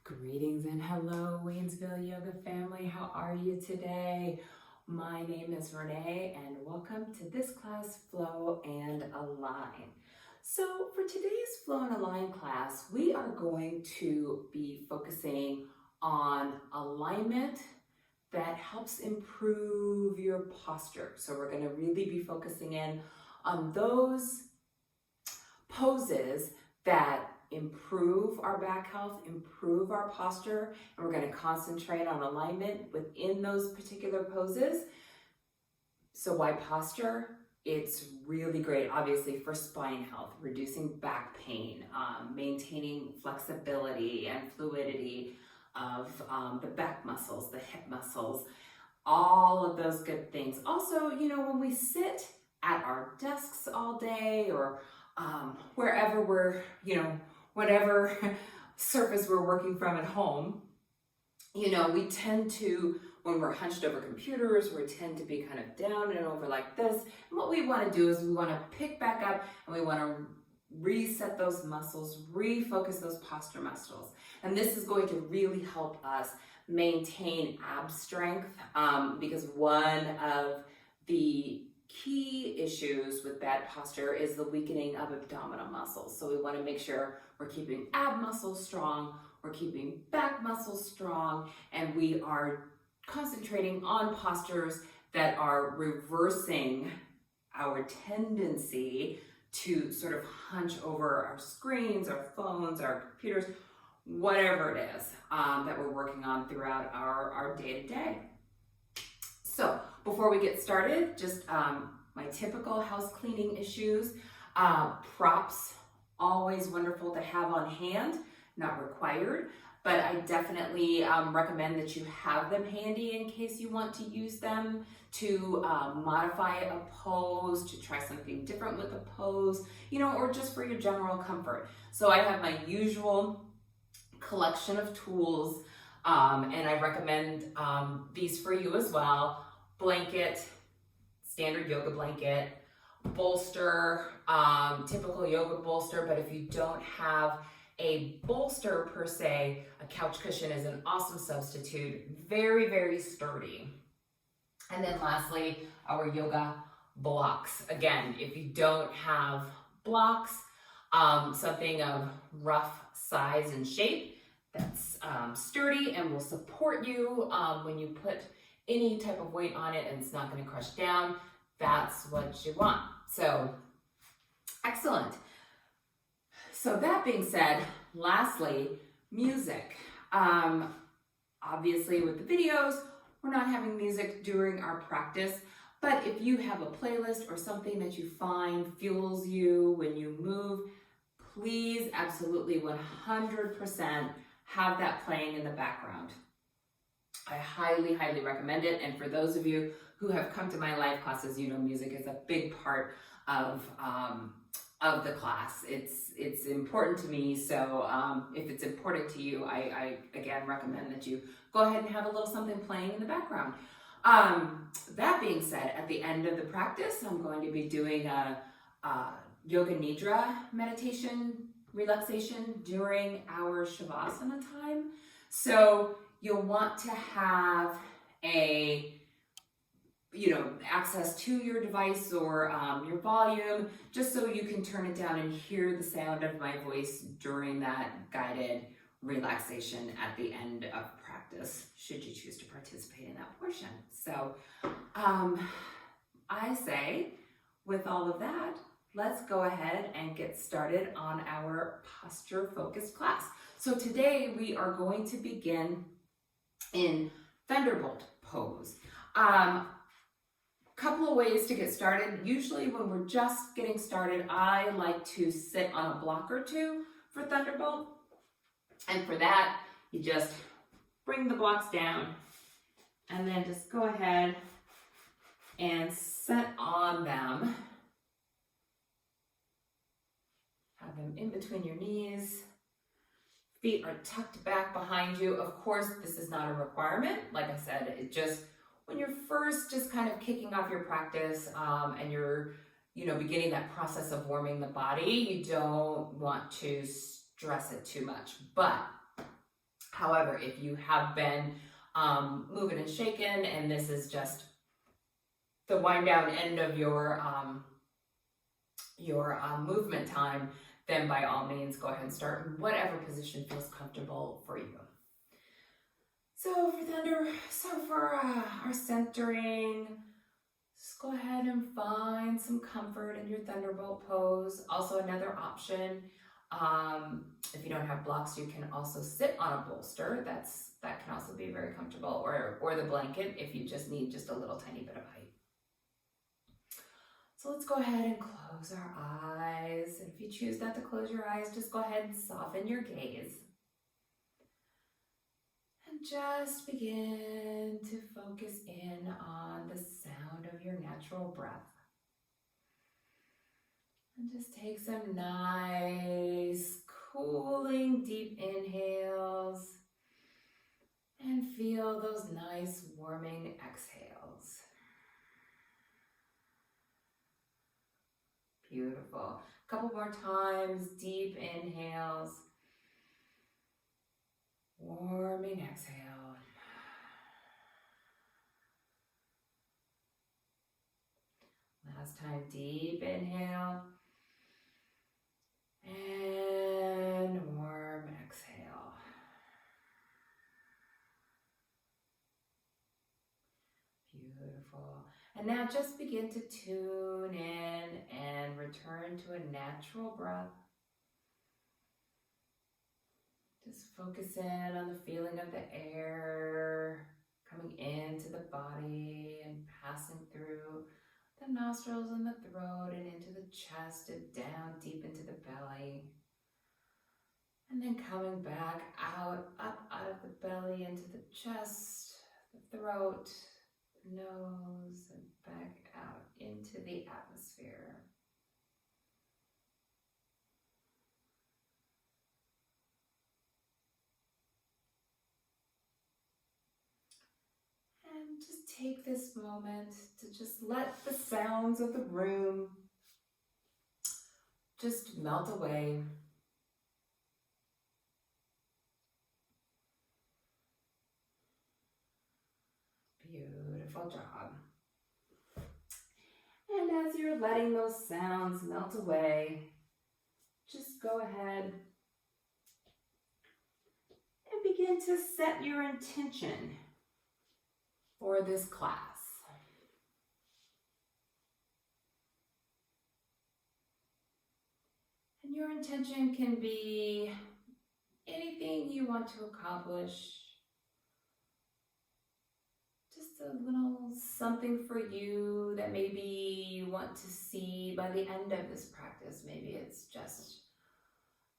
Greetings and hello, Waynesville Yoga family. How are you today? My name is Renee and welcome to this class, Flow and Align. So for today's Flow and Align class, we are going to be focusing on alignment that helps improve your posture. So we're going to really be focusing in on those poses that improve our back health, improve our posture, and we're going to concentrate on alignment within those particular poses. So why posture? It's really great, obviously, for spine health, reducing back pain, maintaining flexibility and fluidity of the back muscles, the hip muscles, all of those good things. Also, when we sit at our desks all day or wherever we're, whatever surface we're working from at home, we tend to, when we're hunched over computers, we tend to be kind of down and over like this. And what we want to do is we want to pick back up and we want to reset those muscles, refocus those posture muscles. And this is going to really help us maintain ab strength because one of the key issues with bad posture is the weakening of abdominal muscles. So we want to make sure we're keeping ab muscles strong, we're keeping back muscles strong, and we are concentrating on postures that are reversing our tendency to sort of hunch over our screens, our phones, our computers, whatever it is that we're working on throughout our day-to-day. So before we get started, just my typical house cleaning issues. Props, always wonderful to have on hand, not required, but I definitely recommend that you have them handy in case you want to use them to modify a pose, to try something different with a pose, or just for your general comfort. So I have my usual collection of tools, and I recommend these for you as well. Blanket, standard yoga blanket, bolster, typical yoga bolster, but if you don't have a bolster per se, a couch cushion is an awesome substitute, very, very sturdy. And then lastly, our yoga blocks. Again, if you don't have blocks, something of rough size and shape that's sturdy and will support you when you put any type of weight on it and it's not going to crush down, that's what you want. So, excellent. So that being said, lastly, music. Obviously with the videos, we're not having music during our practice, but if you have a playlist or something that you find fuels you when you move, please absolutely 100% have that playing in the background. I highly, highly recommend it. And for those of you who have come to my live classes, music is a big part of the class. It's important to me. So if it's important to you, I again recommend that you go ahead and have a little something playing in the background. That being said, at the end of the practice, I'm going to be doing a Yoga Nidra meditation relaxation during our Shavasana time. So you'll want to have access to your device or your volume, just so you can turn it down and hear the sound of my voice during that guided relaxation at the end of practice, should you choose to participate in that portion. So I say, with all of that, let's go ahead and get started on our posture focused class. So today we are going to begin in Thunderbolt pose. Couple of ways to get started. Usually when we're just getting started, I like to sit on a block or two for Thunderbolt. And for that, you just bring the blocks down and then just go ahead and set on them. Have them in between your knees. Feet are tucked back behind you. Of course, this is not a requirement. Like I said, it just, when you're first just kind of kicking off your practice and you're, beginning that process of warming the body, you don't want to stress it too much. But However, if you have been moving and shaking and this is just the wind down end of your movement time, then by all means go ahead and start in whatever position feels comfortable for you. So for our centering, just go ahead and find some comfort in your thunderbolt pose. Also another option, if you don't have blocks, you can also sit on a bolster. That can also be very comfortable, or the blanket if you just need just a little tiny bit of height. So let's go ahead and close our eyes. And if you choose not to close your eyes, just go ahead and soften your gaze. And just begin to focus in on the sound of your natural breath. And just take some nice, cooling, deep inhales. And feel those nice, warming exhales. Beautiful. A couple more times, deep inhales. Warming exhale. Last time, deep inhale. And warm exhale. Beautiful. And now just begin to tune in and return to a natural breath. Just focus in on the feeling of the air coming into the body and passing through the nostrils and the throat and into the chest and down deep into the belly. And then coming back out, up out of the belly into the chest, the throat, the nose, and back out into the atmosphere. And just take this moment to just let the sounds of the room just melt away. Beautiful job. And as you're letting those sounds melt away, just go ahead and begin to set your intention for this class. And your intention can be anything you want to accomplish. Just a little something for you that maybe you want to see by the end of this practice. Maybe it's just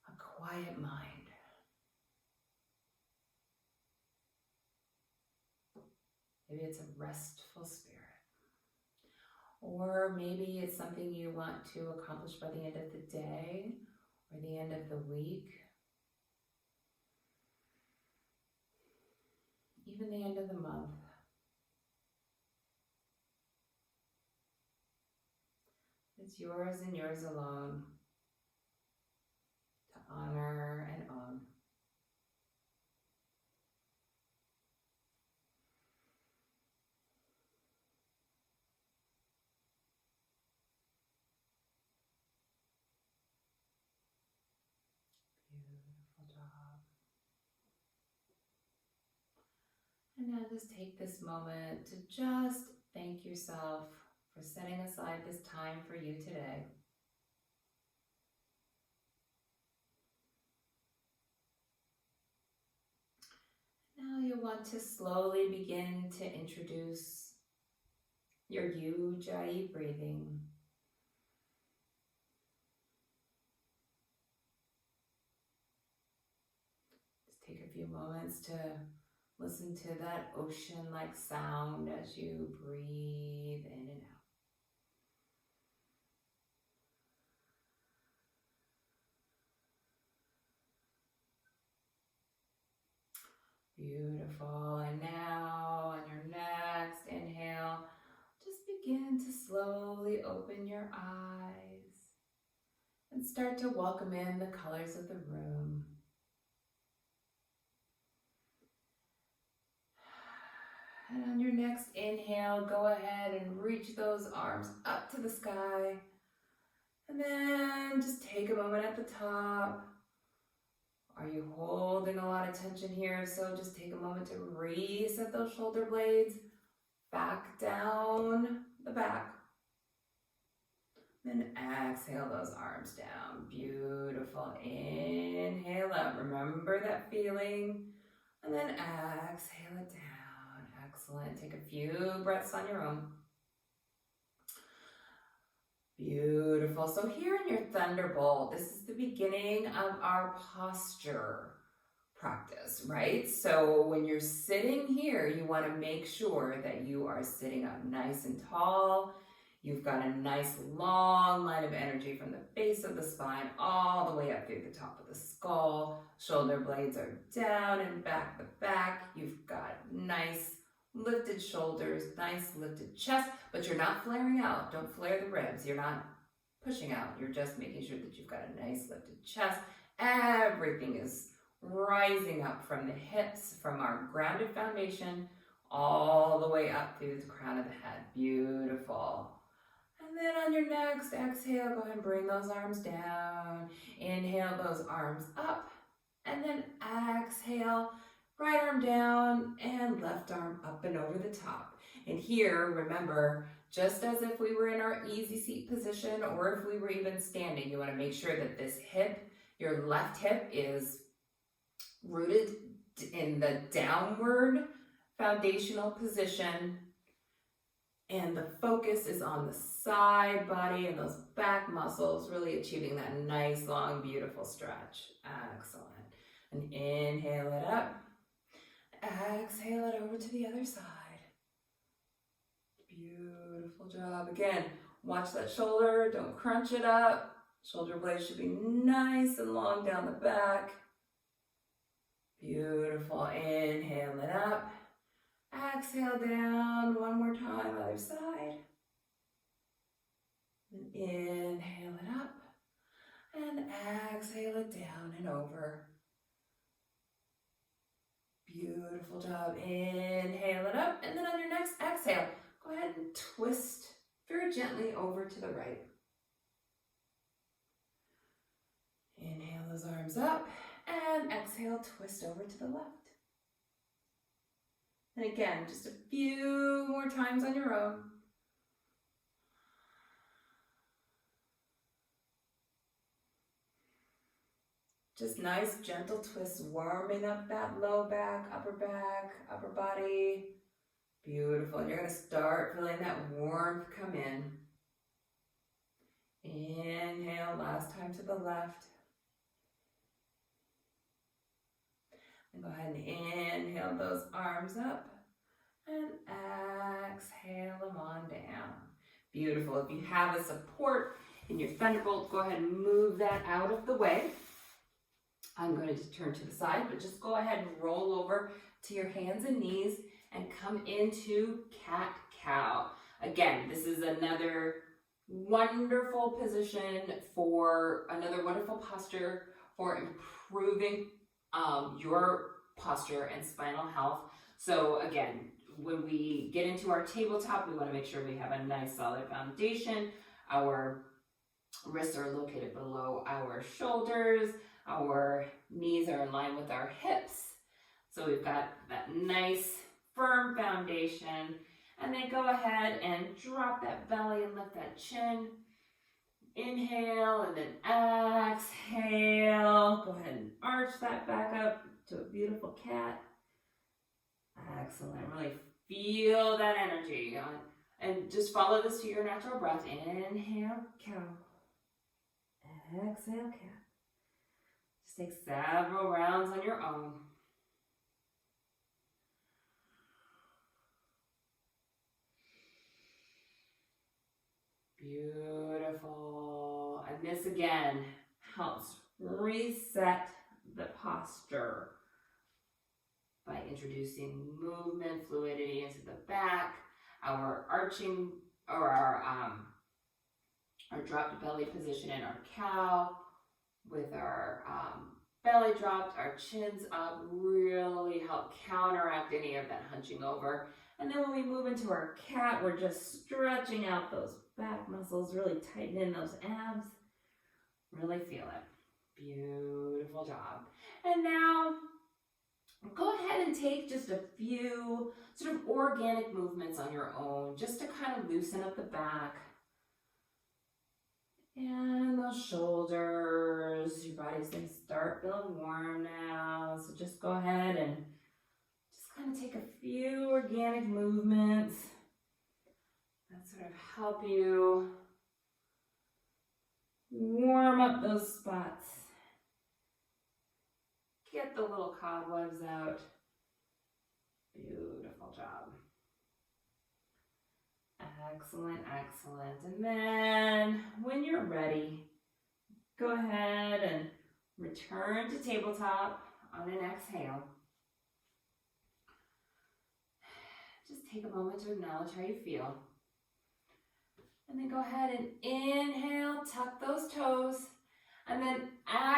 a quiet mind. Maybe it's a restful spirit. Or maybe it's something you want to accomplish by the end of the day or the end of the week. Even the end of the month. It's yours and yours alone to honor and own. Beautiful job. And now just take this moment to just thank yourself for setting aside this time for you today. Now you'll want to slowly begin to introduce your Ujjayi breathing. Just take a few moments to listen to that ocean-like sound as you breathe in and out. Beautiful. And now on your next inhale, just begin to slowly open your eyes and start to welcome in the colors of the room. next inhale, go ahead and reach those arms up to the sky. And then just take a moment at the top. Are you holding a lot of tension here? If so, just take a moment to reset those shoulder blades back down the back. Then exhale those arms down. Beautiful. Inhale up. Remember that feeling. And then exhale it down. Excellent. Take a few breaths on your own. Beautiful. So here in your Thunderbolt, this is the beginning of our posture practice, right? So when you're sitting here, you want to make sure that you are sitting up nice and tall. You've got a nice long line of energy from the base of the spine all the way up through the top of the skull. Shoulder blades are down and back the back. You've got nice lifted shoulders, nice lifted chest, but you're not flaring out. Don't flare the ribs. You're not pushing out. You're just making sure that you've got a nice lifted chest. Everything is rising up from the hips, from our grounded foundation, all the way up through the crown of the head. Beautiful. And then on your next exhale, go ahead and bring those arms down. Inhale those arms up. And then exhale, right arm down and left arm up and over the top. And here, remember, just as if we were in our easy seat position or if we were even standing, you want to make sure that this hip, your left hip, is rooted in the downward foundational position. And the focus is on the side body and those back muscles, really achieving that nice, long, beautiful stretch. Excellent. And inhale it up. Exhale it over to the other side. Beautiful job. Again, watch that shoulder. Don't crunch it up. Shoulder blades should be nice and long down the back. Beautiful. Inhale it up. Exhale down. One more time, other side. And inhale it up. And exhale it down and over. Beautiful job. Inhale it up. And then on your next exhale, go ahead and twist very gently over to the right. Inhale those arms up. And exhale, twist over to the left. And again, just a few more times on your own. Just nice, gentle twists, warming up that low back, upper body. Beautiful. And you're going to start feeling that warmth come in. Inhale, last time to the left. And go ahead and inhale those arms up. And exhale them on down. Beautiful. If you have a support in your Thunderbolt, go ahead and move that out of the way. I'm going to turn to the side, but just go ahead and roll over to your hands and knees and come into cat-cow. Again, this is another wonderful position for another wonderful posture for improving your posture and spinal health. So again, when we get into our tabletop, we want to make sure we have a nice solid foundation. Our wrists are located below our shoulders. Our knees are in line with our hips. So we've got that nice firm foundation. And then go ahead and drop that belly and lift that chin. Inhale and then exhale. Go ahead and arch that back up to a beautiful cat. Excellent. Really feel that energy. And just follow this to your natural breath. Inhale, cow. Exhale, cat. Just take several rounds on your own. Beautiful. And this again helps reset the posture by introducing movement, fluidity into the back, our arching or our dropped belly position in our cow, with our belly dropped, our chins up, really help counteract any of that hunching over. And then when we move into our cat, we're just stretching out those back muscles, really tightening those abs. Really feel it. Beautiful job. And now go ahead and take just a few sort of organic movements on your own, just to kind of loosen up the back and those shoulders. Your body's going to start feeling warm now, so just go ahead and just kind of take a few organic movements that sort of help you warm up those spots. Get the little cobwebs out. Beautiful job. Excellent, excellent. And then when you're ready, go ahead and return to tabletop on an exhale. Just take a moment to acknowledge how you feel. And then go ahead and inhale, tuck those toes. And then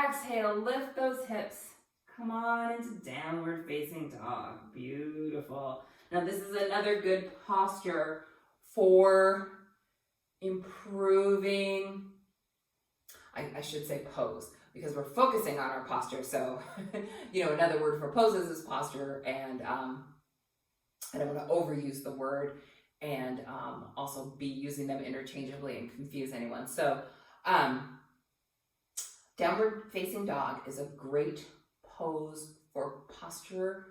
exhale, lift those hips. Come on into downward facing dog. Beautiful. Now this is another good posture for improving, I should say pose, because we're focusing on our posture. So, another word for poses is posture, and I don't want to overuse the word and also be using them interchangeably and confuse anyone. So, downward facing dog is a great pose for posture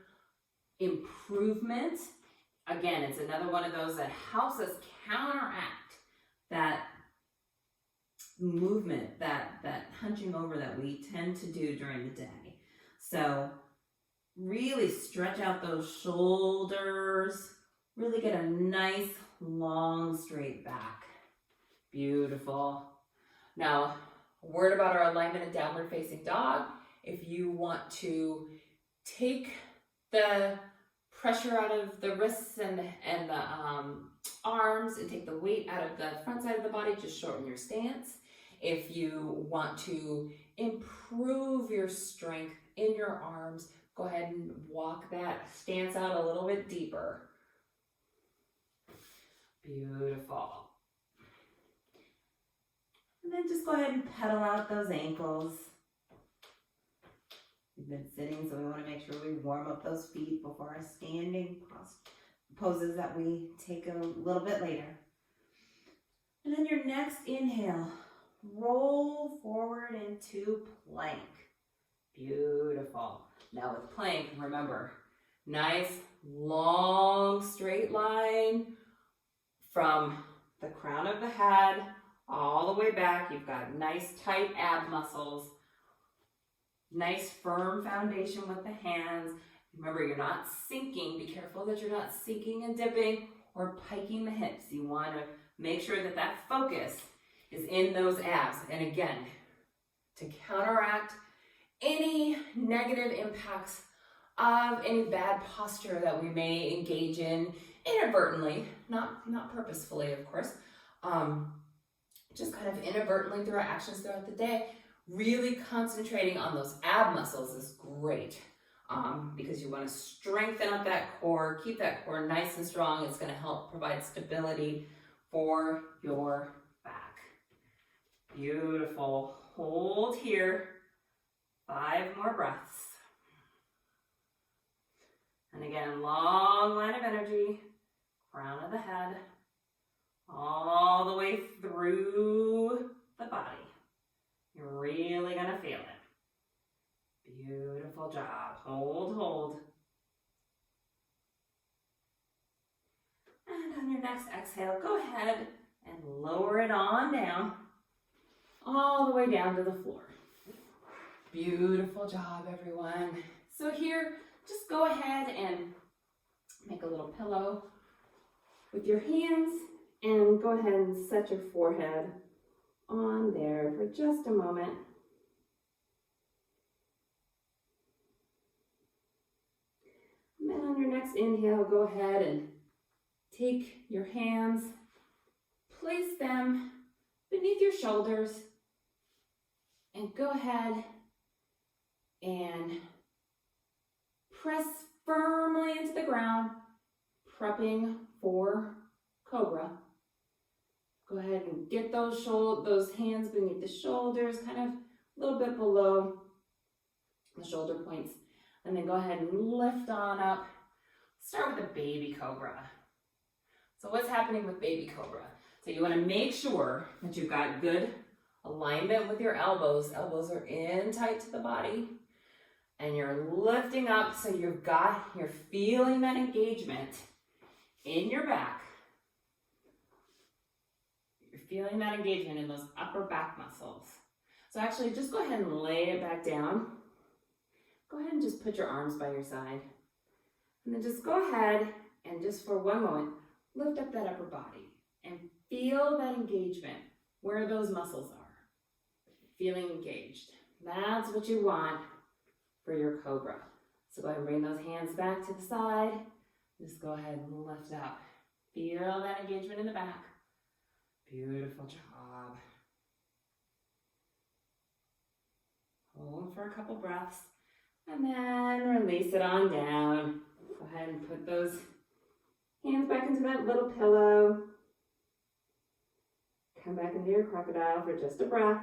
improvement. Again, it's another one of those that helps us counteract that movement, that hunching over that we tend to do during the day. So really stretch out those shoulders, really get a nice long straight back. Beautiful. Now, a word about our alignment and downward facing dog. If you want to take the pressure out of the wrists and the arms and take the weight out of the front side of the body, just shorten your stance. If you want to improve your strength in your arms, go ahead and walk that stance out a little bit deeper. Beautiful. And then just go ahead and pedal out those ankles. We've been sitting, so we want to make sure we warm up those feet before our standing poses that we take a little bit later. And then your next inhale, roll forward into plank. Beautiful. Now with plank, remember, nice long straight line from the crown of the head all the way back. You've got nice tight ab muscles. Nice firm foundation with the hands. Remember, you're not sinking. Be careful that you're not sinking and dipping or piking the hips. You want to make sure that that focus is in those abs. And again, to counteract any negative impacts of any bad posture that we may engage in inadvertently, not purposefully, of course, just kind of inadvertently through our actions throughout the day. Really concentrating on those ab muscles is great because you want to strengthen up that core, keep that core nice and strong. It's going to help provide stability for your back. Beautiful. Hold here. 5 more breaths. And again, long line of energy, crown of the head, all the way through the body. You're really going to feel it. Beautiful job. Hold, hold. And on your next exhale, go ahead and lower it on down, all the way down to the floor. Beautiful job, everyone. So here, just go ahead and make a little pillow with your hands and go ahead and set your forehead on there for just a moment. And then on your next inhale, go ahead and take your hands, place them beneath your shoulders, and go ahead and press firmly into the ground. prepping for cobra. Go ahead and get those hands beneath the shoulders, kind of a little bit below the shoulder points. And then go ahead and lift on up. Start with a baby cobra. So what's happening with baby cobra? So you want to make sure that you've got good alignment with your elbows. Elbows are in tight to the body. And you're lifting up, so you're feeling that engagement in your back. You're feeling that engagement in those upper back muscles. So actually, just go ahead and lay it back down. Go ahead and just put your arms by your side. And then just go ahead and just for one moment, lift up that upper body and feel that engagement where those muscles are. Feeling engaged. That's what you want for your cobra. So go ahead and bring those hands back to the side. Just go ahead and lift up. Feel that engagement in the back. Beautiful job. Hold for a couple breaths. And then release it on down. Go ahead and put those hands back into that little pillow. Come back into your crocodile for just a breath.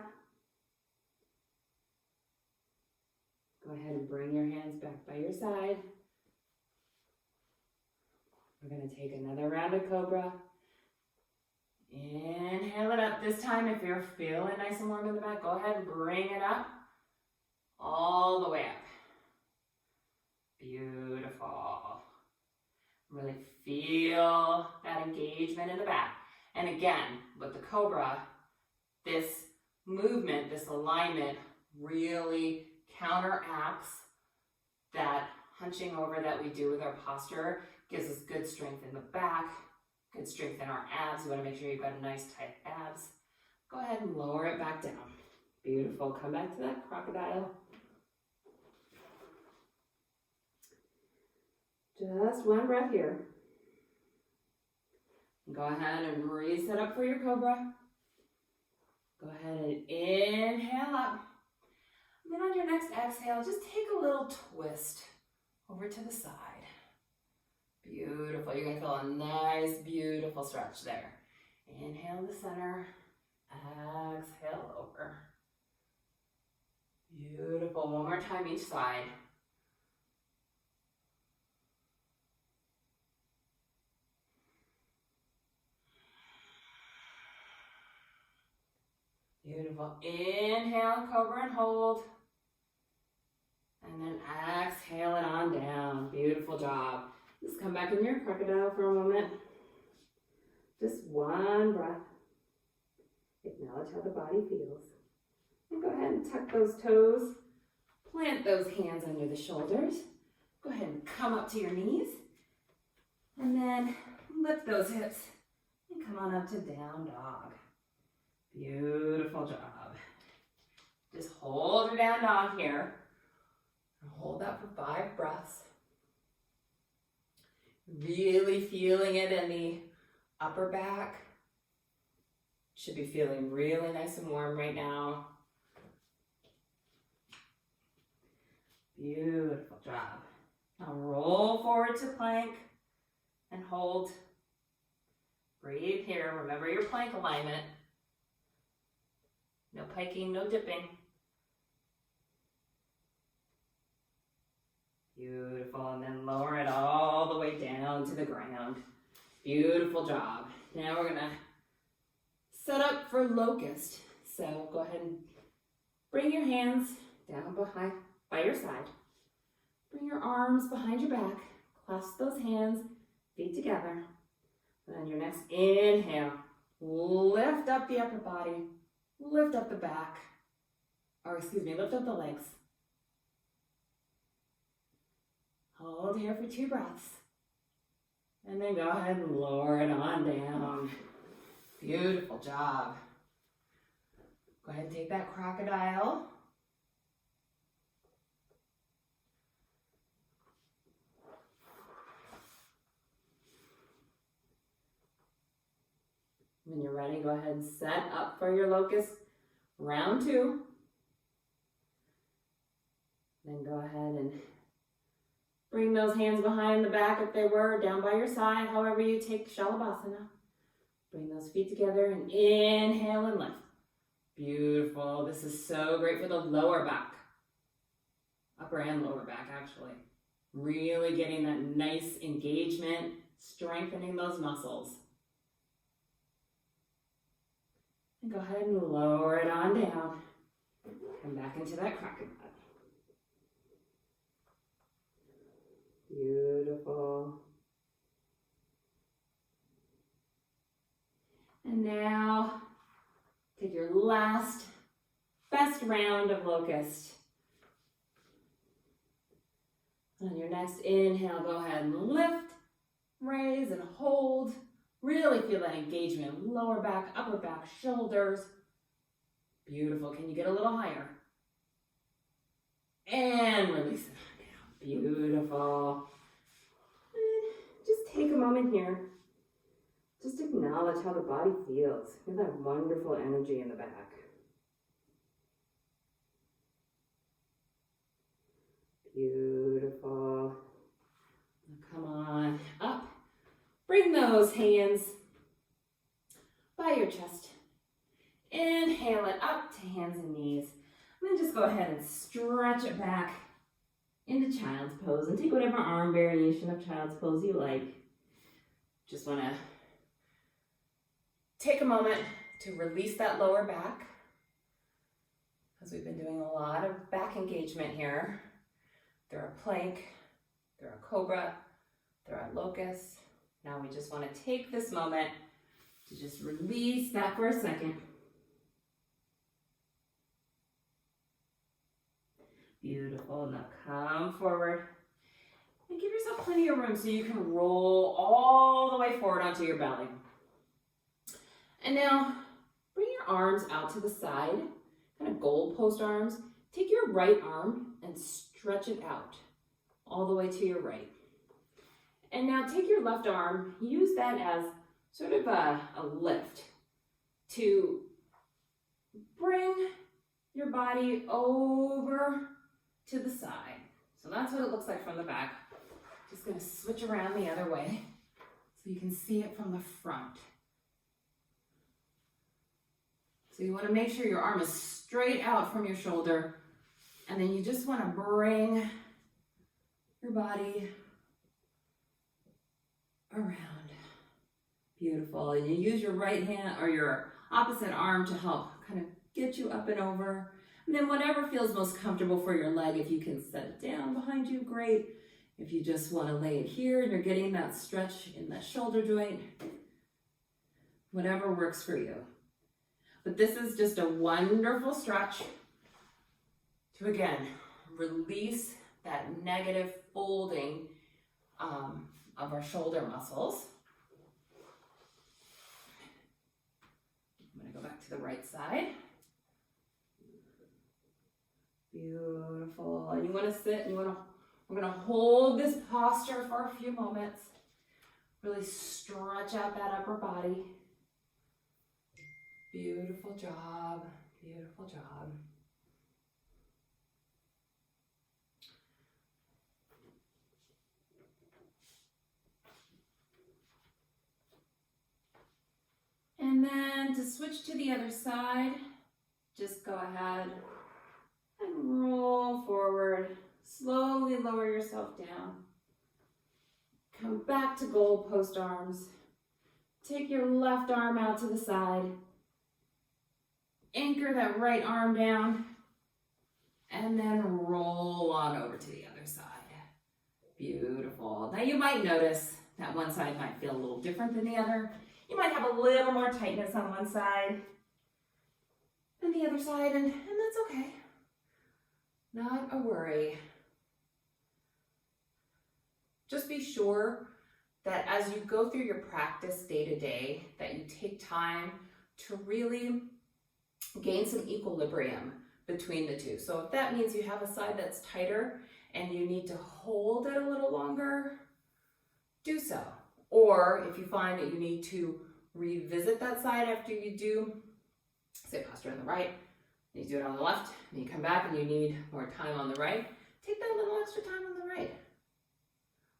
Go ahead and bring your hands back by your side. We're going to take another round of cobra. Inhale it up. This time, if you're feeling nice and warm in the back, go ahead and bring it up all the way up. Beautiful. Really feel that engagement in the back. And again, with the cobra, this movement, this alignment really counteracts that hunching over that we do with our posture. Gives us good strength in the back, good strength in our abs. You want to make sure you've got a nice tight abs. Go ahead and lower it back down. Beautiful. Come back to that crocodile. Just one breath here. Go ahead and reset up for your cobra. Go ahead and inhale up. And then on your next exhale, just take a little twist over to the side. Beautiful. You're going to feel a nice, beautiful stretch there. Inhale to center. Exhale over. Beautiful. One more time each side. Beautiful. Inhale, cobra and hold. And then exhale it on down. Beautiful job. Just come back in your crocodile for a moment. Just one breath. Acknowledge how the body feels. And go ahead and tuck those toes. Plant those hands under the shoulders. Go ahead and come up to your knees. And then lift those hips. And come on up to down dog. Beautiful job. Just hold your down dog here. And hold that for 5 breaths. Really feeling it in the upper back. Should be feeling really nice and warm right now. Beautiful job. Now roll forward to plank and hold. Breathe here. Remember your plank alignment. No piking, no dipping. Beautiful, and then lower it all the way down to the ground. Beautiful job. Now we're gonna set up for locust. So go ahead and bring your hands down behind by your side. Bring your arms behind your back. Clasp those hands, feet together. And on your next inhale, lift up the upper body, lift up the back, lift up the legs. Hold here for 2 breaths. And then go ahead and lower it on down. Beautiful job. Go ahead and take that crocodile. When you're ready, go ahead and set up for your locust round 2. Then go ahead and Bring those hands behind the back if they were, down by your side, however you take Shalabhasana. Bring those feet together and inhale and lift. Beautiful. This is so great for the lower back. Upper and lower back, actually. Really getting that nice engagement, strengthening those muscles. And go ahead and lower it on down. Come back into that crockett pot. Beautiful. And now, take your last, best round of locust. On your next inhale, go ahead and lift, raise, and hold. Really feel that engagement, lower back, upper back, shoulders. Beautiful. Can you get a little higher? And release it on down. Beautiful. And just take a moment here. Just acknowledge how the body feels. Feel that wonderful energy in the back. Beautiful. Now come on up. Bring those hands by your chest. Inhale it up to hands and knees. And then just go ahead and stretch it back into child's pose. And take whatever arm variation of child's pose you like. Just want to take a moment to release that lower back, because we've been doing a lot of back engagement here. Through our plank, through our cobra, through our locust. Now we just want to take this moment to just release that for a second. Beautiful. Now come forward and give yourself plenty of room so you can roll all the way forward onto your belly. And now bring your arms out to the side, kind of goalpost arms. Take your right arm and stretch it out all the way to your right. And now take your left arm, use that as sort of a lift to bring your body over to the side. So that's what it looks like from the back. Just gonna switch around the other way so you can see it from the front. So you wanna make sure your arm is straight out from your shoulder, and then you just wanna bring your body around. Beautiful. And you use your right hand or your opposite arm to help kind of get you up and over. And then whatever feels most comfortable for your leg, if you can set it down behind you, great. If you just want to lay it here and you're getting that stretch in that shoulder joint, whatever works for you. But this is just a wonderful stretch to, again, release that negative folding of our shoulder muscles. I'm going to go back to the right side. Beautiful. And you want to sit and we're going to hold this posture for a few moments. Really stretch out that upper body. Beautiful job. Beautiful job. And then to switch to the other side, just go ahead and roll forward. Slowly lower yourself down. Come back to goalpost arms. Take your left arm out to the side. Anchor that right arm down. And then roll on over to the other side. Beautiful. Now you might notice that one side might feel a little different than the other. You might have a little more tightness on one side than the other side, and that's okay. Not a worry. Just be sure that as you go through your practice day to day, that you take time to really gain some equilibrium between the two. So if that means you have a side that's tighter and you need to hold it a little longer, do so. Or if you find that you need to revisit that side after you do, say posture on the right, and you do it on the left, and you come back and you need more time on the right, take that little extra time on the right.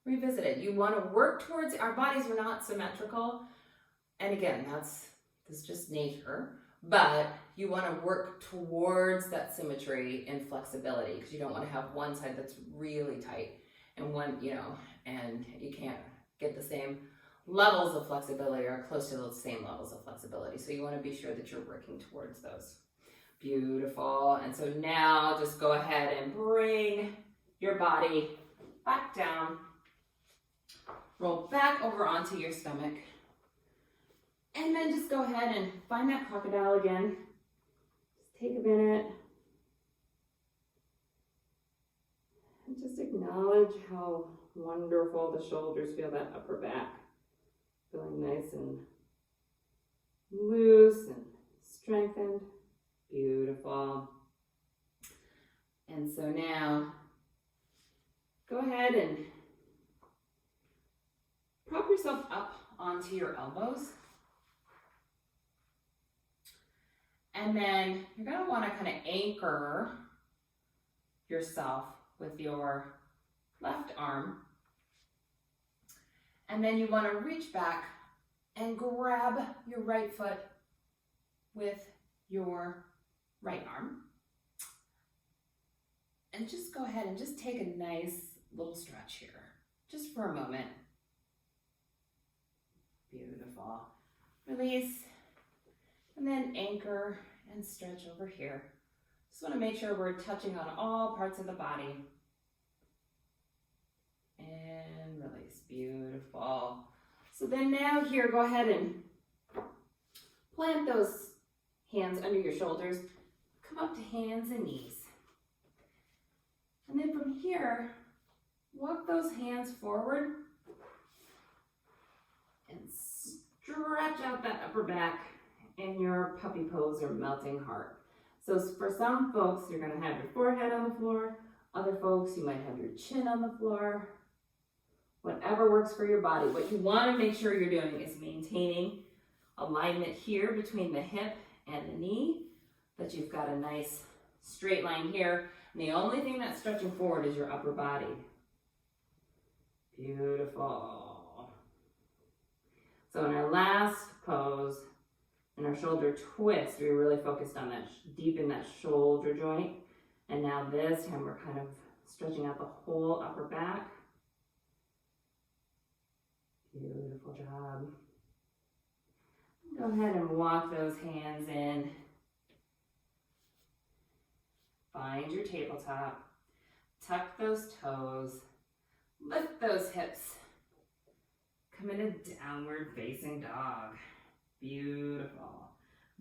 revisit it. You want to work towards, our bodies are not symmetrical. And again, that's just nature. But you want to work towards that symmetry and flexibility, because you don't want to have one side that's really tight and one, and you can't get the same levels of flexibility or close to those same levels of flexibility. So you want to be sure that you're working towards those. Beautiful. And so now just go ahead and bring your body back down. Roll back over onto your stomach. And then just go ahead and find that crocodile again. Just take a minute. And just acknowledge how wonderful the shoulders feel, that upper back. Feeling nice and loose and strengthened. Beautiful. And so now, go ahead and prop yourself up onto your elbows. And then you're going to want to kind of anchor yourself with your left arm. And then you want to reach back and grab your right foot with your right arm. And just go ahead and just take a nice little stretch here, just for a moment. Beautiful. Release. And then anchor and stretch over here. Just want to make sure we're touching on all parts of the body. And release. Beautiful. So then now here, go ahead and plant those hands under your shoulders. Come up to hands and knees. And then from here, walk those hands forward and stretch out that upper back in your puppy pose or melting heart. So for some folks, you're going to have your forehead on the floor. Other folks, you might have your chin on the floor. Whatever works for your body. What you want to make sure you're doing is maintaining alignment here between the hip and the knee, that you've got a nice straight line here. And the only thing that's stretching forward is your upper body. Beautiful. So in our last pose, in our shoulder twist, we really focused on that, deep in that shoulder joint. And now this time we're kind of stretching out the whole upper back. Beautiful job. Go ahead and walk those hands in. Find your tabletop. Tuck those toes. Lift those hips. Come in a downward facing dog. Beautiful.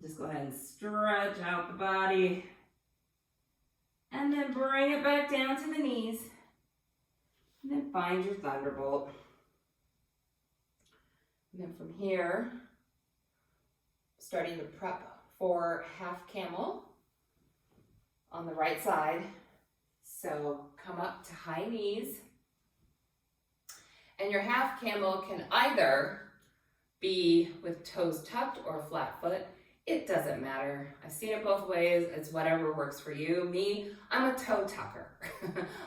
Just go ahead and stretch out the body. And then bring it back down to the knees. And then find your thunderbolt. And then from here, starting to prep for half camel on the right side. So come up to high knees. And your half camel can either be with toes tucked or flat foot. It doesn't matter. I've seen it both ways. It's whatever works for you. Me, I'm a toe tucker.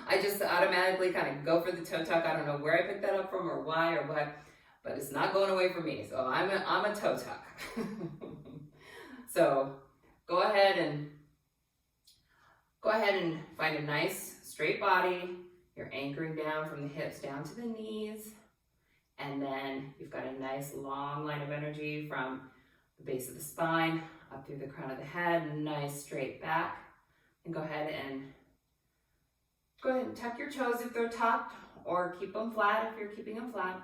I just automatically kind of go for the toe tuck. I don't know where I picked that up from or why or what, but it's not going away from me. So I'm a toe tuck. So go ahead and find a nice straight body. You're anchoring down from the hips down to the knees. And then you've got a nice long line of energy from the base of the spine up through the crown of the head, nice straight back. And go ahead and tuck your toes if they're tucked, or keep them flat if you're keeping them flat.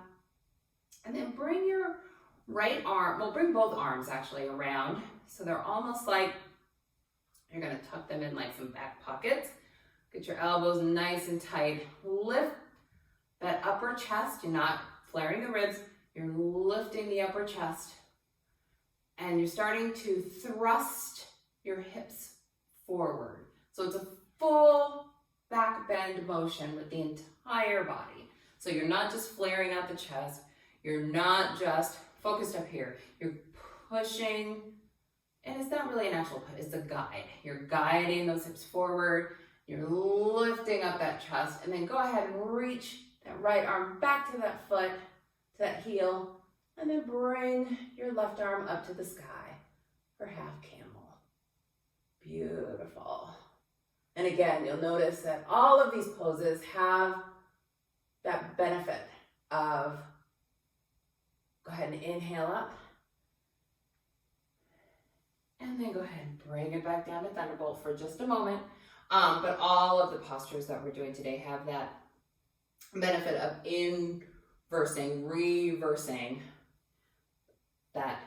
And then bring your right arm, well, bring both arms actually around. So they're almost like you're gonna tuck them in like some back pockets. Get your elbows nice and tight. Lift that upper chest. You're not flaring the ribs. You're lifting the upper chest. And you're starting to thrust your hips forward. So it's a full back bend motion with the entire body. So you're not just flaring out the chest. You're not just focused up here. You're pushing, and it's not really an actual push, it's a guide. You're guiding those hips forward. You're lifting up that chest, and then go ahead and reach that right arm back to that foot, to that heel, and then bring your left arm up to the sky for half camel. Beautiful. And again, you'll notice that all of these poses have that benefit of, go ahead and inhale up, and then go ahead and bring it back down to Thunderbolt for just a moment. But all of the postures that we're doing today have that benefit of reversing that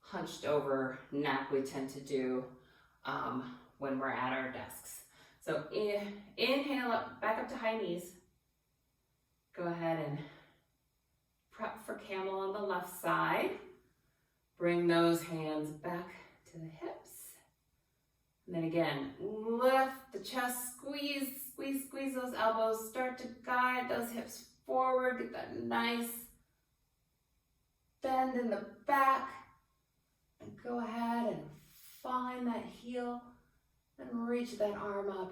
hunched over neck we tend to do when we're at our desks. So inhale up, back up to high knees. Go ahead and prep for camel on the left side. Bring those hands back to the hips. And then again, lift the chest, squeeze those elbows. Start to guide those hips forward. Get that nice bend in the back. And go ahead and find that heel and reach that arm up.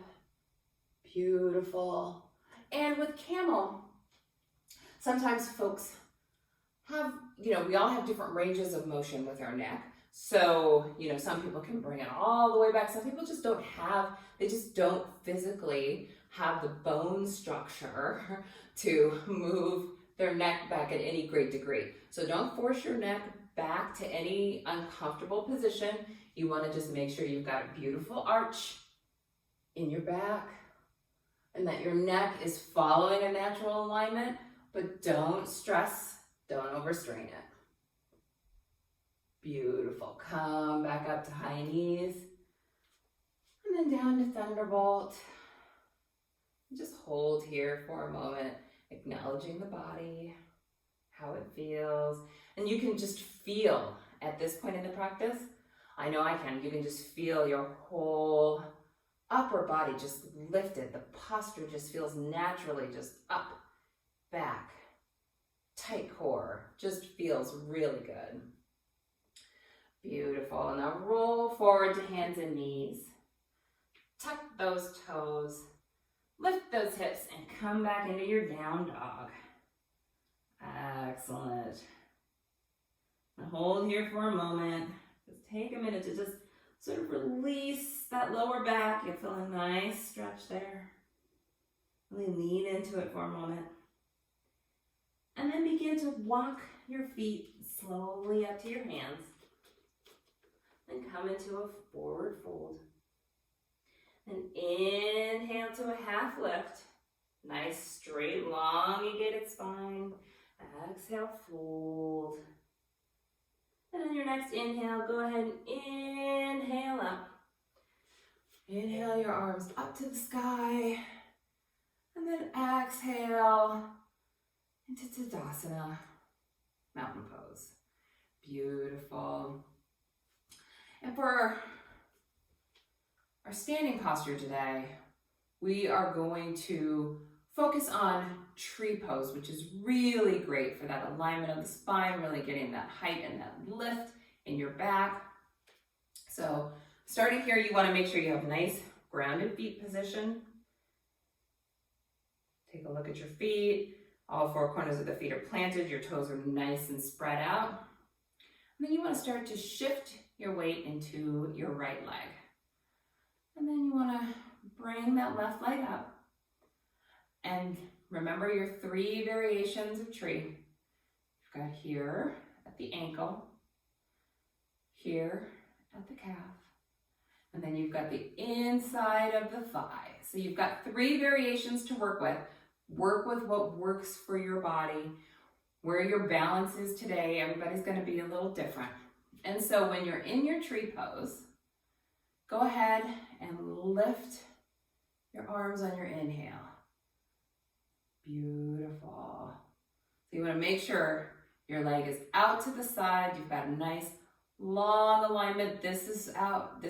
Beautiful. And with camel, sometimes folks have, we all have different ranges of motion with our neck. So, some people can bring it all the way back. Some people just don't physically have the bone structure to move their neck back at any great degree. So don't force your neck back to any uncomfortable position. You want to just make sure you've got a beautiful arch in your back and that your neck is following a natural alignment, but don't stress, don't overstrain it. Beautiful. Come back up to high knees and then down to Thunderbolt. Just hold here for a moment, acknowledging the body, how it feels. And you can just feel at this point in the practice, I know I can, you can just feel your whole upper body just lifted. The posture just feels naturally just up, back, tight core, just feels really good. Beautiful. Now roll forward to hands and knees. Tuck those toes. Lift those hips and come back into your down dog. Excellent. Now hold here for a moment. Just take a minute to just sort of release that lower back. You feel a nice stretch there. Really lean into it for a moment. And then begin to walk your feet slowly up to your hands. And come into a forward fold. And inhale to a half lift. Nice, straight, elongated spine. Exhale, fold. And on your next inhale, go ahead and inhale up. Inhale your arms up to the sky. And then exhale into Tadasana, mountain pose. Beautiful. And for our standing posture today, we are going to focus on tree pose, which is really great for that alignment of the spine, really getting that height and that lift in your back. So starting here, you want to make sure you have nice grounded feet position. Take a look at your feet. All four corners of the feet are planted. Your toes are nice and spread out. And then you want to start to shift your weight into your right leg. And then you want to bring that left leg up. And remember your 3 variations of tree. You've got here at the ankle, here at the calf, and then you've got the inside of the thigh. So you've got 3 variations to work with. Work with what works for your body, where your balance is today. Everybody's going to be a little different. And so when you're in your tree pose, go ahead and lift your arms on your inhale. Beautiful. So you want to make sure your leg is out to the side. You've got a nice long alignment. This is out.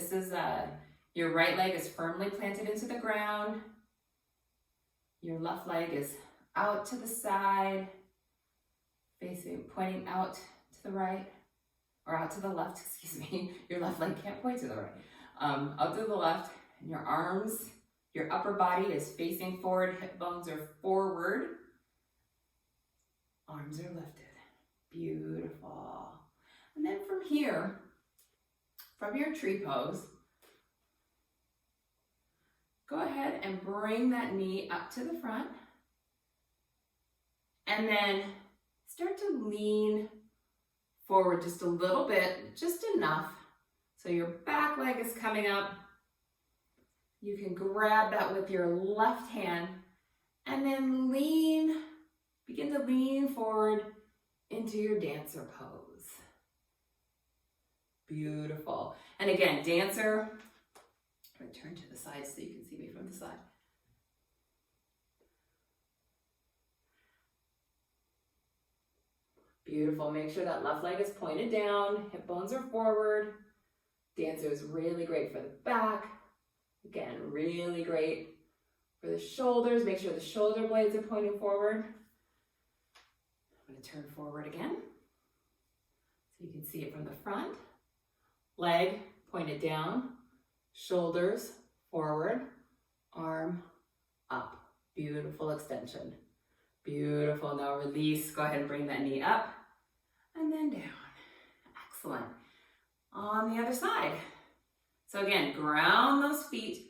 Your right leg is firmly planted into the ground. Your left leg is out to the side, pointing out to the right, or out to the left, excuse me. Your left leg can't point to the right. Out to the left, and your arms, your upper body is facing forward, hip bones are forward. Arms are lifted. Beautiful. And then from here, from your tree pose, go ahead and bring that knee up to the front. And then start to lean forward just a little bit, just enough. So your back leg is coming up. You can grab that with your left hand and then begin to lean forward into your dancer pose. Beautiful. And again, dancer, I'm going to turn to the side so you can see me from the side. Beautiful. Make sure that left leg is pointed down, hip bones are forward. Dancer is really great for the back. Again, really great for the shoulders. Make sure the shoulder blades are pointing forward. I'm going to turn forward again so you can see it from the front. Leg pointed down, shoulders forward, arm up. Beautiful extension. Beautiful. Now release. Go ahead and bring that knee up and then down. Excellent. On the other side. So again, ground those feet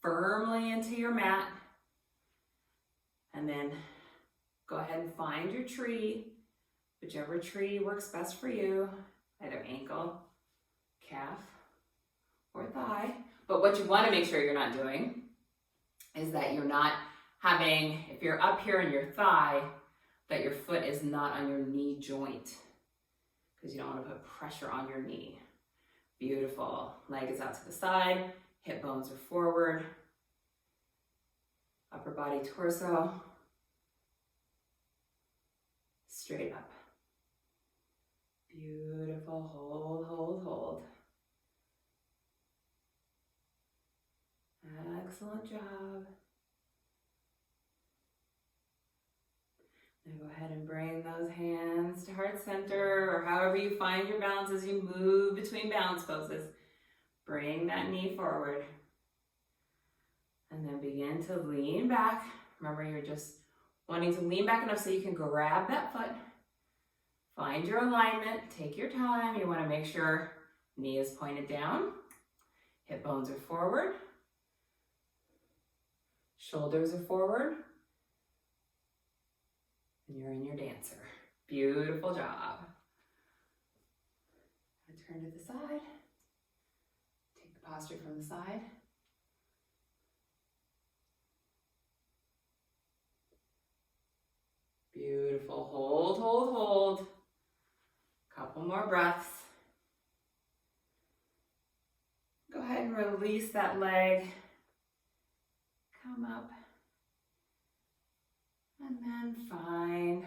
firmly into your mat. And then go ahead and find your tree, whichever tree works best for you, either ankle, calf, or thigh. But what you want to make sure you're not doing is that you're not having, if you're up here in your thigh, that your foot is not on your knee joint, because you don't want to put pressure on your knee. Beautiful. Leg is out to the side, hip bones are forward, upper body, torso, straight up. Beautiful. Hold, hold, hold. Excellent job. Now go ahead and bring those hands to heart center, or however you find your balance as you move between balance poses. Bring that knee forward. And then begin to lean back. Remember, you're just wanting to lean back enough so you can grab that foot. Find your alignment. Take your time. You want to make sure knee is pointed down. Hip bones are forward. Shoulders are forward. And you're in your dancer. Beautiful job. Turn to the side. Take the posture from the side. Beautiful. Hold, hold, hold. Couple more breaths. Go ahead and release that leg. Come up. And then find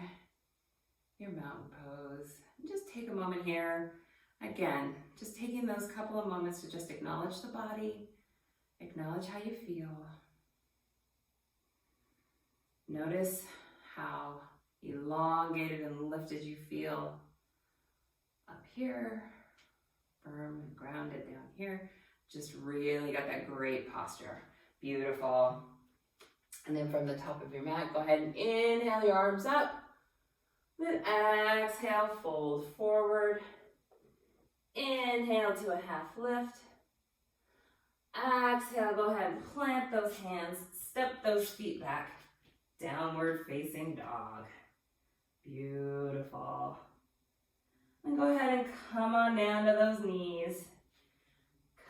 your mountain pose. And just take a moment here. Again, just taking those couple of moments to just acknowledge the body, acknowledge how you feel. Notice how elongated and lifted you feel up here, firm and grounded down here. Just really got that great posture. Beautiful. And then from the top of your mat, go ahead and inhale your arms up. Then exhale, fold forward. Inhale to a half lift. Exhale, go ahead and plant those hands, step those feet back. Downward facing dog. Beautiful. And go ahead and come on down to those knees.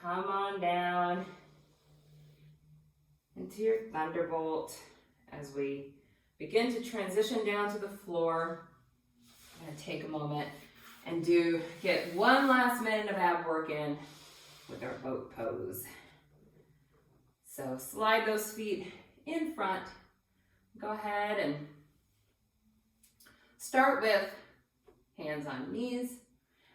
Come on down into your thunderbolt as we begin to transition down to the floor. I'm going to take a moment and get one last minute of ab work in with our boat pose. So slide those feet in front. Go ahead and start with hands on knees,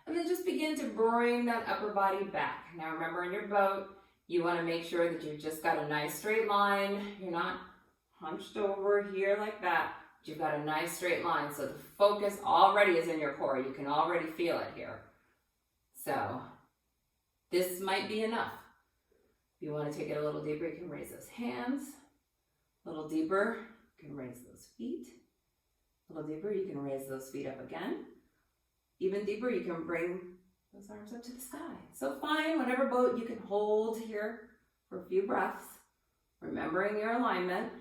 and then just begin to bring that upper body back. Now remember, in your boat, you want to make sure that you've just got a nice straight line. You're not hunched over here like that. You've got a nice straight line, so the focus already is in your core. You can already feel it here. So this might be enough. If you want to take it a little deeper, you can raise those hands. A little deeper, you can raise those feet. A little deeper, you can raise those feet up again. Even deeper, you can bring those arms up to the sky. So find whatever boat you can hold here for a few breaths, remembering your alignment.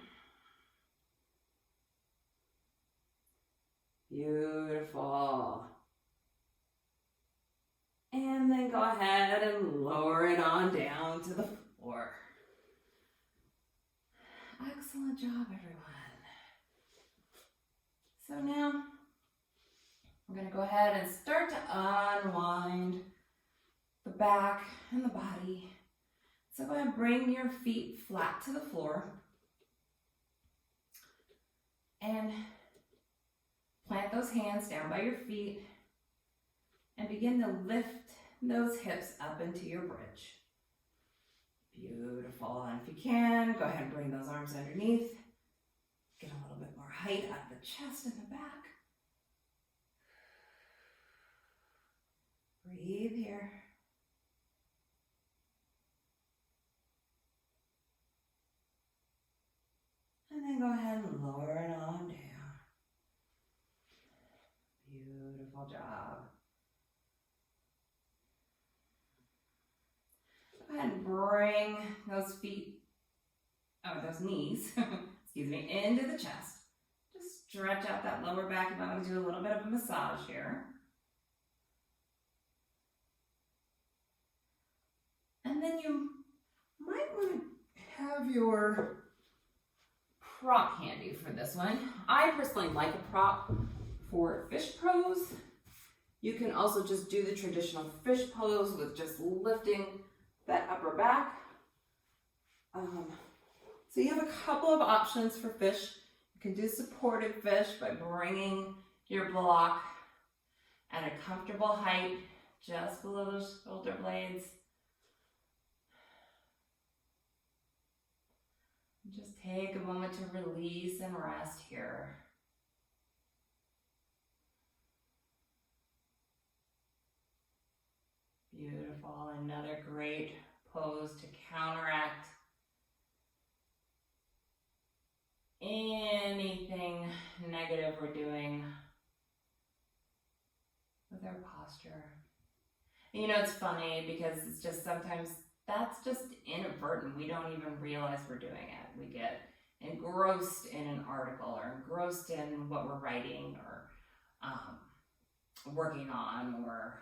Beautiful. And then go ahead and lower it on down to the floor. Excellent job, everyone. So now, we're going to go ahead and start to unwind the back and the body. So go ahead and bring your feet flat to the floor. And plant those hands down by your feet. And begin to lift those hips up into your bridge. Beautiful. And if you can, go ahead and bring those arms underneath. Get a little bit more height out of the chest and the back. Breathe here. And then go ahead and lower it on down. Beautiful job. Go ahead and bring those those knees, excuse me, into the chest. Just stretch out that lower back. You might want to do a little bit of a massage here. And then you might want to have your prop handy for this one. I personally like a prop for fish pose. You can also just do the traditional fish pose with just lifting that upper back. So you have a couple of options for fish. You can do supported fish by bringing your block at a comfortable height just below the shoulder blades. Just take a moment to release and rest here. Beautiful. Another great pose to counteract anything negative we're doing with our posture. And you know, it's funny because it's just sometimes that's just inadvertent. We don't even realize we're doing it. We get engrossed in an article or engrossed in what we're writing or working on, or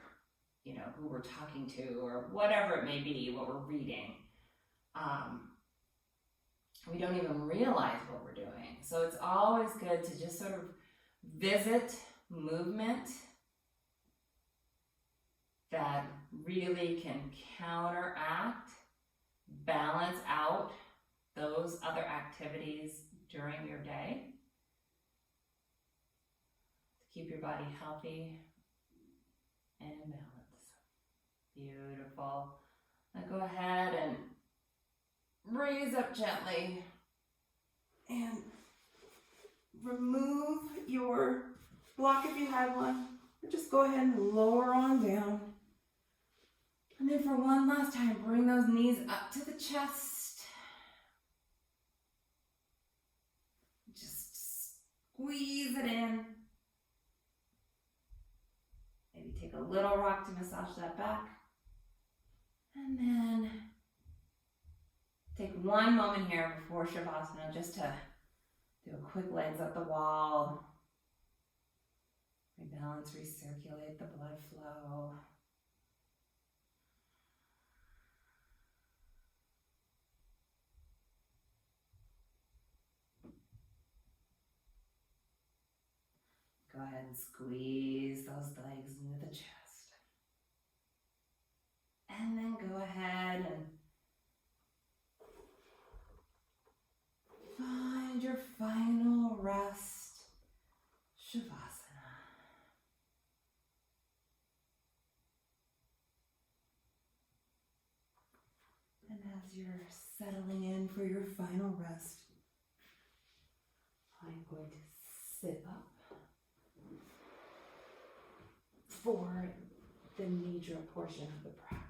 you know, who we're talking to, or whatever it may be, what we're reading. We don't even realize what we're doing. So it's always good to just sort of visit movement that really can counteract, balance out those other activities during your day to keep your body healthy and in balance. Beautiful. Now go ahead and raise up gently and remove your block if you had one, or just go ahead and lower on down. And then for one last time, bring those knees up to the chest. Just squeeze it in. Maybe take a little rock to massage that back. And then take one moment here before Shavasana just to do a quick legs up the wall. Rebalance, recirculate the blood flow. Go ahead and squeeze those legs into the chest. And then go ahead and find your final rest, Shavasana. And as you're settling in for your final rest, I'm going to sit up for the nidra portion of the practice.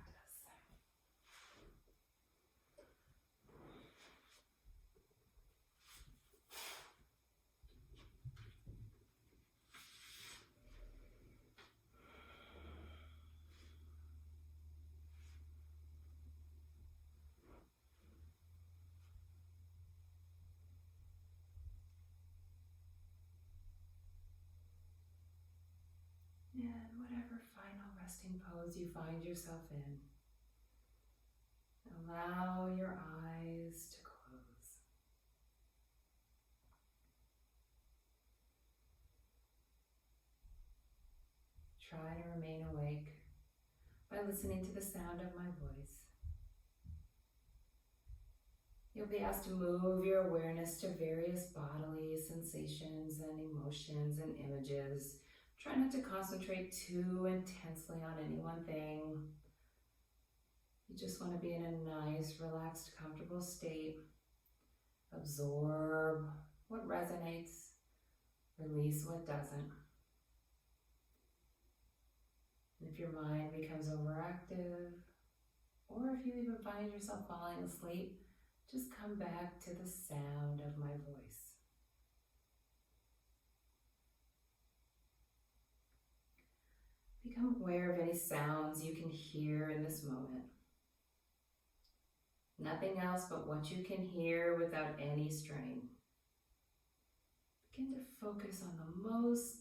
resting pose you find yourself in. Allow your eyes to close. Try to remain awake by listening to the sound of my voice. You'll be asked to move your awareness to various bodily sensations and emotions and images. Try not to concentrate too intensely on any one thing. You just want to be in a nice, relaxed, comfortable state. Absorb what resonates, release what doesn't. And if your mind becomes overactive, or if you even find yourself falling asleep, just come back to the sound of my voice. Become aware of any sounds you can hear in this moment. Nothing else but what you can hear without any strain. Begin to focus on the most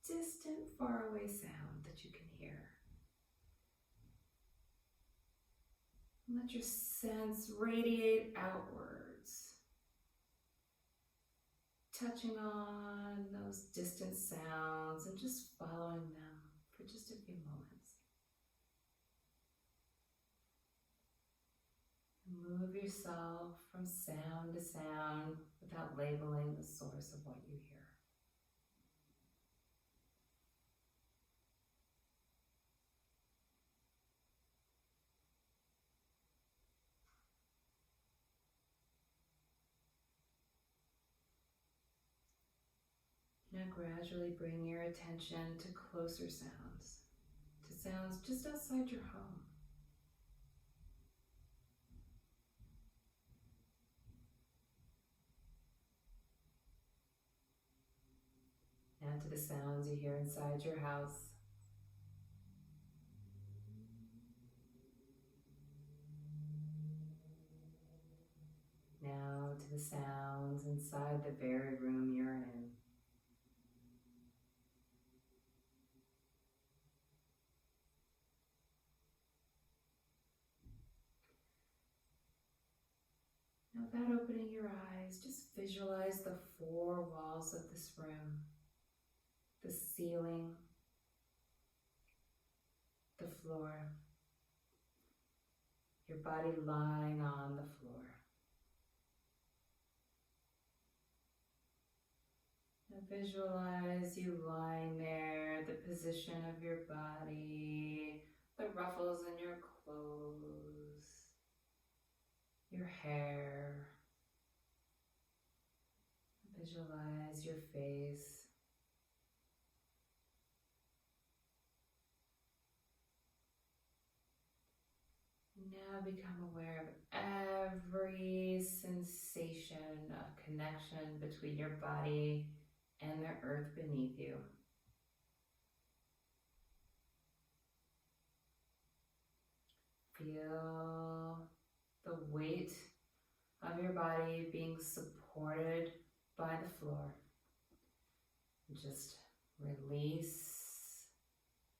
distant, faraway sound that you can hear. And let your sense radiate outwards, touching on those distant sounds and just following them for just a few moments. Move yourself from sound to sound without labeling the source of what you hear. Now gradually bring your attention to closer sounds, to sounds just outside your home. Now to the sounds you hear inside your house. Now to the sounds inside the very room you're in. Now without opening your eyes, just visualize the four walls of this room. The ceiling, the floor, your body lying on the floor. Now visualize you lying there, the position of your body, the ruffles in your clothes, your hair. Visualize your face. Now become aware of every sensation of connection between your body and the earth beneath you. Feel the weight of your body being supported by the floor. Just release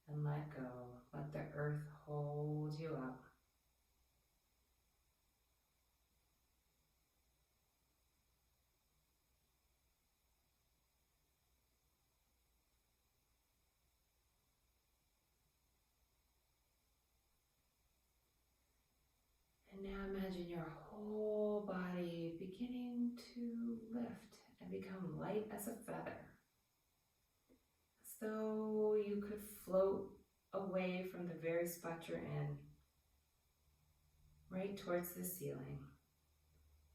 and let go. Let the earth hold you up. And now imagine your whole body beginning to lift and become light as a feather. As though you could float away from the very spot you're in, right towards the ceiling.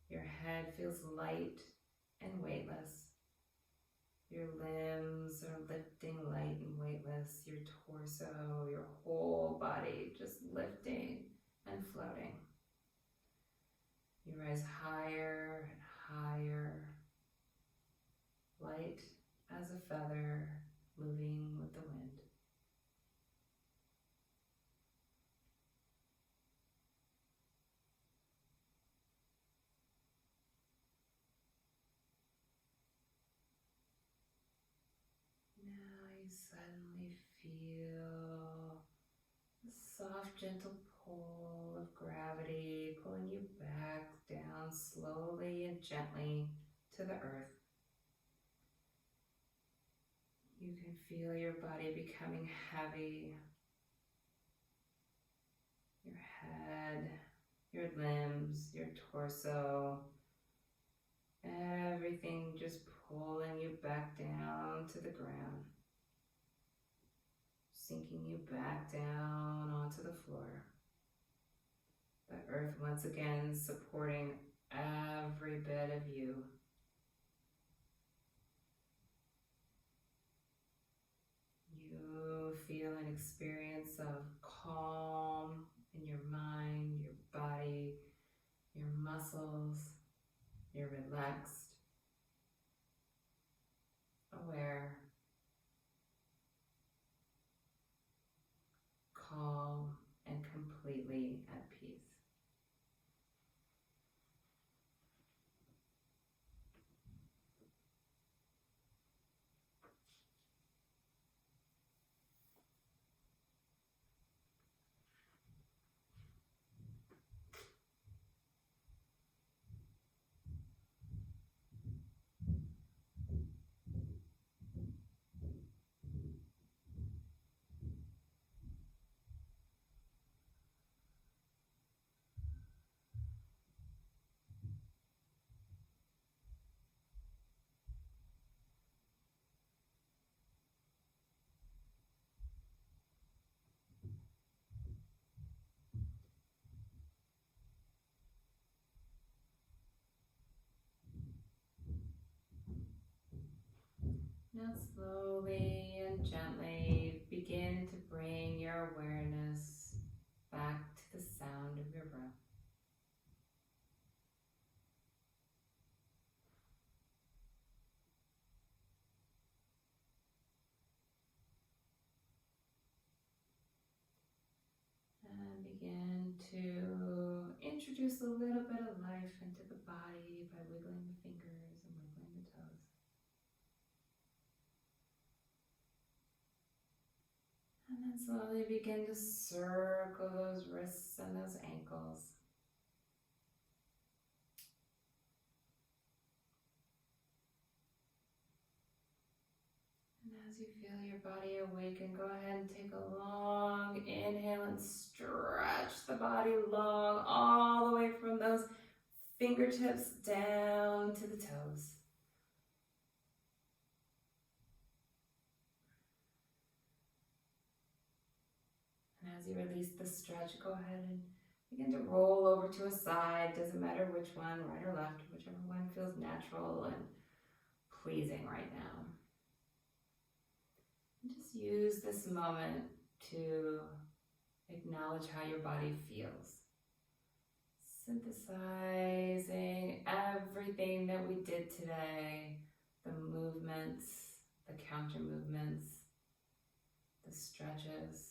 Your head feels light and weightless. Your limbs are lifting light and weightless. Your torso, your whole body just lifting and floating. You rise higher and higher, light as a feather moving with the wind. Now you suddenly feel soft, gentle pull of gravity, pulling you back down slowly and gently to the earth. You can feel your body becoming heavy, your head, your limbs, your torso, everything just pulling you back down to the ground, sinking you back down onto the floor. The earth once again supporting every bit of you. You feel an experience of calm in your mind, your body, your muscles. You're relaxed, aware, calm, and completely at peace. Now slowly and gently begin to bring your awareness back to the sound of your breath. And begin to introduce a little bit of life into the body by wiggling the fingers and wiggling the toes. And then slowly begin to circle those wrists and those ankles. And as you feel your body awaken, go ahead and take a long inhale and stretch the body long, all the way from those fingertips down to the toes. And as you release the stretch, go ahead and begin to roll over to a side. Doesn't matter which one, right or left, whichever one feels natural and pleasing right now. And just use this moment to acknowledge how your body feels. Synthesizing everything that we did today, the movements, the counter movements, the stretches.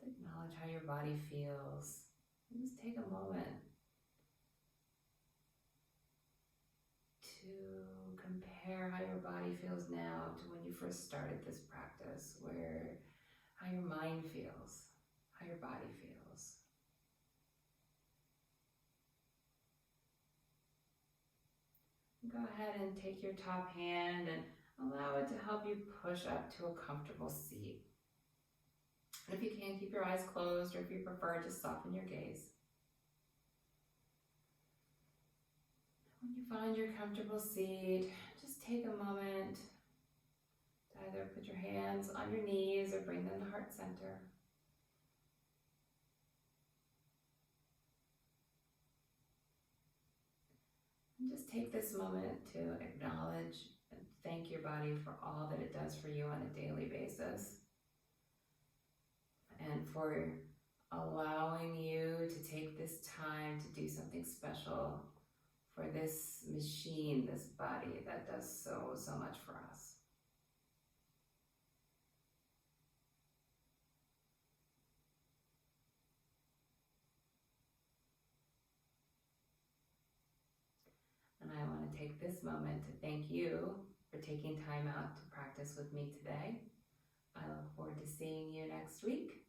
Acknowledge how your body feels. And just take a moment to compare how your body feels now to when you first started this practice, where how your mind feels, how your body feels. Go ahead and take your top hand and allow it to help you push up to a comfortable seat. And if you can, keep your eyes closed, or if you prefer, just soften your gaze. When you find your comfortable seat, just take a moment to either put your hands on your knees or bring them to heart center. And just take this moment to acknowledge and thank your body for all that it does for you on a daily basis. And for allowing you to take this time to do something special for this machine, this body that does so much for us. And I want to take this moment to thank you for taking time out to practice with me today. I look forward to seeing you next week.